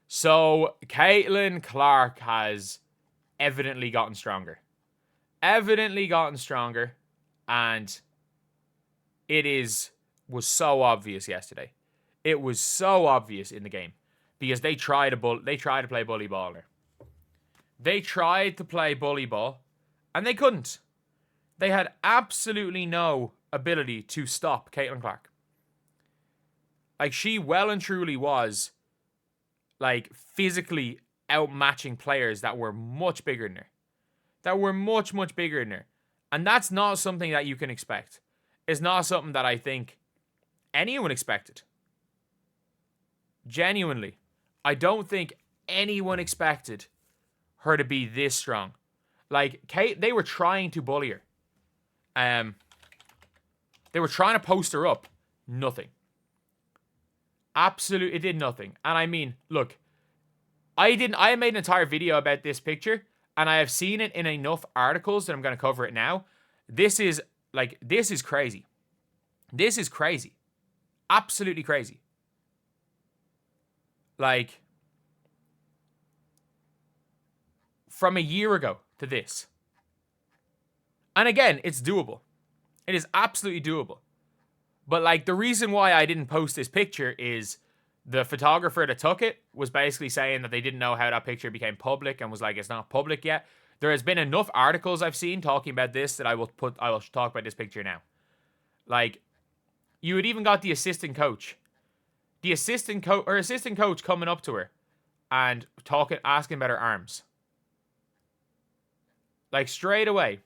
So, Caitlin Clark has evidently gotten stronger. And was so obvious yesterday. It was so obvious in the game because they tried to play bully ball on her. They tried to play bully ball and they couldn't. They had absolutely no ability to stop Caitlin Clark. Like, she well and truly was, like, physically outmatching players that were much bigger than her. That were much, much bigger than her. And that's not something that you can expect. It's not something that I think anyone expected. Genuinely. I don't think anyone expected her to be this strong. Like, Kate, they were trying to bully her. They were trying to post her up. Nothing. Absolutely, it did nothing. And I mean, look, I made an entire video about this picture, and I have seen it in enough articles that I'm going to cover it now. This is crazy. This is crazy. Absolutely crazy. Like, from a year ago to this. And again, it's doable. It is absolutely doable. But, like, the reason why I didn't post this picture is the photographer that took it was basically saying that they didn't know how that picture became public and was like, it's not public yet. There has been enough articles I've seen talking about this that I will talk about this picture now. Like, you had even got the assistant coach. The assistant coach coming up to her and asking about her arms. Like, straight away.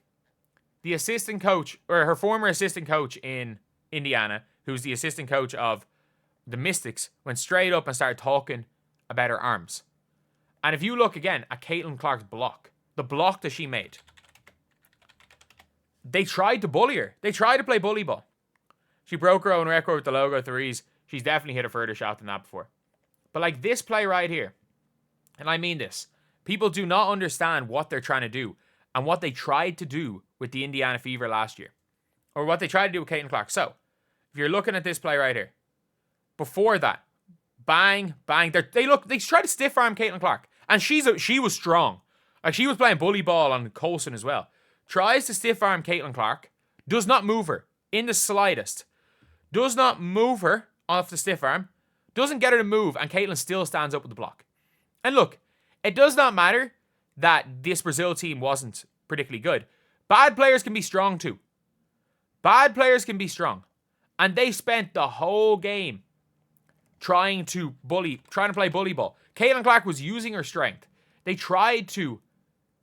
The assistant coach, or her former assistant coach in Indiana, who's the assistant coach of the Mystics, went straight up and started talking about her arms. And if you look again at Caitlin Clark's block, the block that she made, they tried to bully her. They tried to play bully ball. She broke her own record with the logo threes. She's definitely hit a further shot than that before. But like this play right here, and I mean this, people do not understand what they're trying to do and what they tried to do with the Indiana Fever last year. Or what they tried to do with Caitlin Clark. So, if you're looking at this play right here, before that, bang, bang, they tried to stiff arm Caitlin Clark. And she was strong. Like, she was playing bully ball on Coulson as well. Tries to stiff arm Caitlin Clark. Does not move her in the slightest. Does not move her off the stiff arm. Doesn't get her to move. And Caitlin still stands up with the block. And look, it does not matter that this Brazil team wasn't particularly good. Bad players can be strong too. Bad players can be strong. And they spent the whole game trying to play bully ball. Caitlin Clark was using her strength. They tried to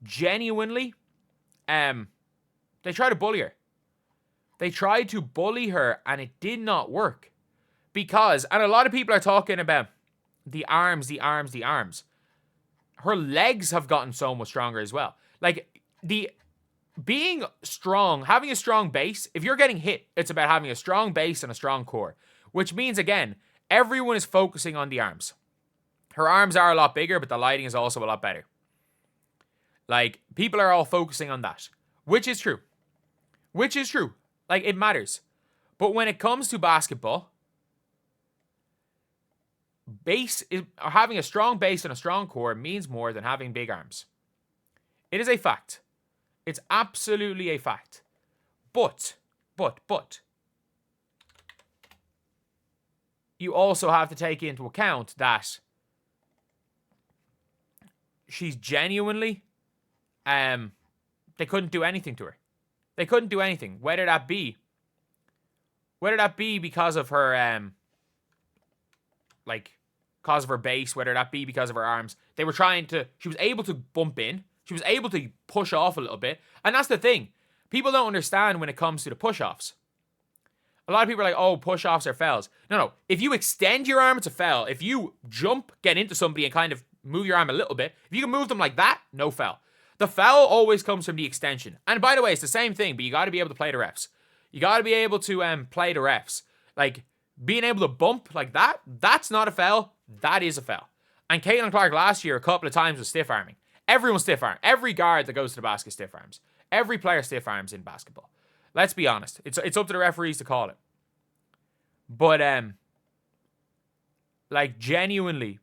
genuinely, they tried to bully her. They tried to bully her and it did not work. Because, and a lot of people are talking about the arms. Her legs have gotten so much stronger as well. Like, being strong, having a strong base, if you're getting hit, it's about having a strong base and a strong core. Which means, again, everyone is focusing on the arms. Her arms are a lot bigger, but the lighting is also a lot better. Like, people are all focusing on that. Which is true. Like, it matters. But when it comes to basketball, having a strong base and a strong core means more than having big arms. It is a fact. It's absolutely a fact. But, you also have to take into account that she's genuinely, they couldn't do anything to her. They couldn't do anything. Whether that be because of her, because of her base, whether that be because of her arms. She was able to bump in. She was able to push off a little bit. And that's the thing. People don't understand when it comes to the push-offs. A lot of people are like, oh, push-offs are fouls. No. If you extend your arm, it's a foul. If you jump, get into somebody and kind of move your arm a little bit, if you can move them like that, no foul. The foul always comes from the extension. And by the way, it's the same thing, but you got to be able to play the refs. You got to be able to play the refs. Like, being able to bump like that, that's not a foul. That is a foul. And Caitlin Clark last year, a couple of times, was stiff arming. Everyone stiff arm. Every guard that goes to the basket stiff arms. Every player stiff arms in basketball. Let's be honest. It's up to the referees to call it. But Like, genuinely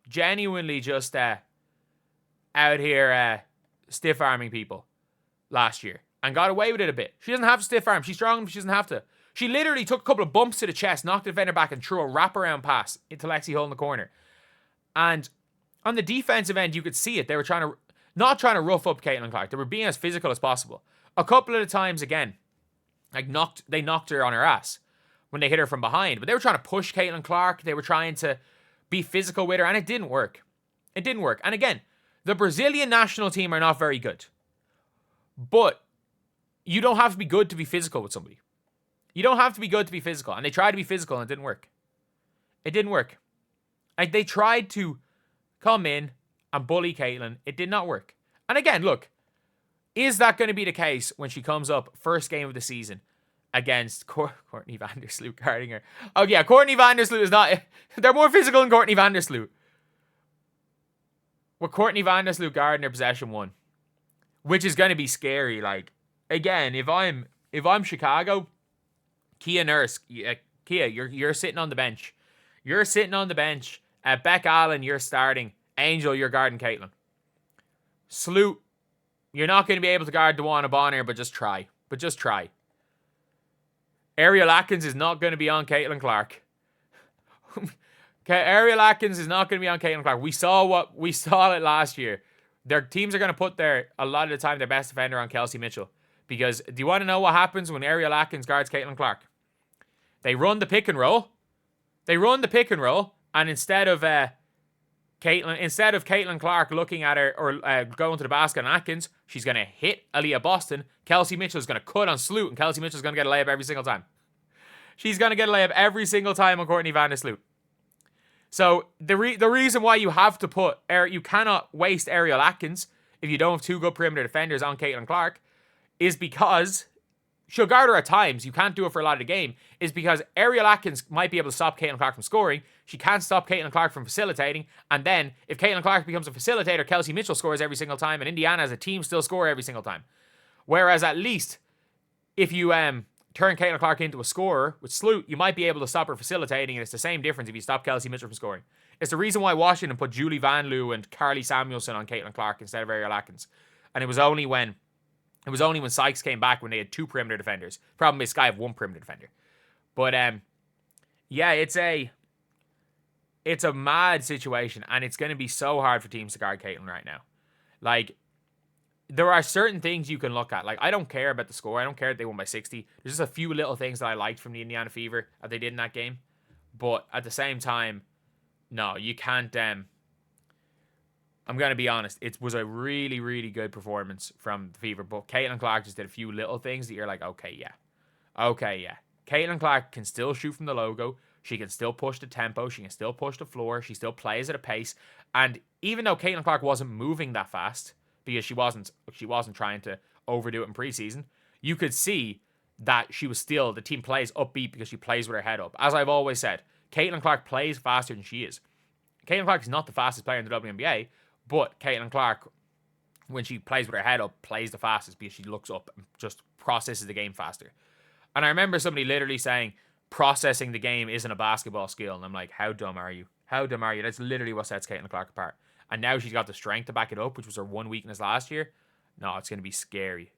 just out here stiff-arming people last year. And got away with it a bit. She doesn't have to stiff arm. She's strong enough. She doesn't have to. She literally took a couple of bumps to the chest, knocked the defender back, and threw a wraparound pass into Lexi Hull in the corner. And on the defensive end, you could see it. They were not trying to rough up Caitlin Clark. They were being as physical as possible. A couple of the times, again, they knocked her on her ass when they hit her from behind. But they were trying to push Caitlin Clark. They were trying to be physical with her, and it didn't work. It didn't work. And again, the Brazilian national team are not very good. But you don't have to be good to be physical with somebody. You don't have to be good to be physical. And they tried to be physical and it didn't work. It didn't work. Like, they tried to come in and bully Caitlin. It did not work. And again, look, is that going to be the case when she comes up first game of the season against Courtney Vandersloot guarding her? Oh yeah, Courtney Vandersloot is not... They're more physical than Courtney Vandersloot. With Courtney Vandersloot guarding her possession one, which is going to be scary. Like, again, if I'm Chicago, Kia Nurse, Kia, you're sitting on the bench. You're sitting on the bench. Beck Allen, you're starting. Angel, you're guarding Caitlin. Sloot, you're not going to be able to guard Dewana Bonner, but just try. Ariel Atkins is not going to be on Caitlin Clark. Okay, Ariel Atkins is not going to be on Caitlin Clark. We saw it last year. Their teams are going to put a lot of the time, their best defender on Kelsey Mitchell. Because do you want to know what happens when Ariel Atkins guards Caitlin Clark? They run the pick and roll. And instead of Caitlin Clark looking at her or going to the basket on Atkins, she's going to hit Aaliyah Boston. Kelsey Mitchell is going to cut on Sloot, and Kelsey Mitchell is going to get a layup every single time. She's going to get a layup every single time on Courtney Vandersloot. So the reason why you have to you cannot waste Ariel Atkins if you don't have two good perimeter defenders on Caitlin Clark, is because she'll guard her at times. You can't do it for a lot of the game. Is because Ariel Atkins might be able to stop Caitlin Clark from scoring. She can't stop Caitlin Clark from facilitating. And then if Caitlin Clark becomes a facilitator, Kelsey Mitchell scores every single time, and Indiana as a team still score every single time. Whereas at least if you turn Caitlin Clark into a scorer with Sloot, you might be able to stop her facilitating, and it's the same difference if you stop Kelsey Mitchell from scoring. It's the reason why Washington put Julie Van Loo and Carly Samuelson on Caitlin Clark instead of Ariel Atkins. And it was only when Sykes came back when they had two perimeter defenders. Problem is, Sky have one perimeter defender. But yeah, it's a mad situation, and it's going to be so hard for teams to guard Caitlin right now. Like, there are certain things you can look at. Like, I don't care about the score. I don't care that they won by 60. There's just a few little things that I liked from the Indiana Fever that they did in that game. But at the same time, no, you can't... I'm going to be honest. It was a really, really good performance from the Fever. But Caitlin Clark just did a few little things that you're like, okay, yeah. Caitlin Clark can still shoot from the logo. She can still push the tempo. She can still push the floor. She still plays at a pace. And even though Caitlin Clark wasn't moving that fast, because she wasn't trying to overdo it in preseason, you could see that the team plays upbeat because she plays with her head up. As I've always said, Caitlin Clark plays faster than she is. Caitlin Clark is not the fastest player in the WNBA, but Caitlin Clark, when she plays with her head up, plays the fastest because she looks up and just processes the game faster. And I remember somebody literally saying, processing the game isn't a basketball skill. And I'm like, how dumb are you? That's literally what sets Caitlin Clark apart. And now she's got the strength to back it up, which was her one weakness last year. No, it's going to be scary.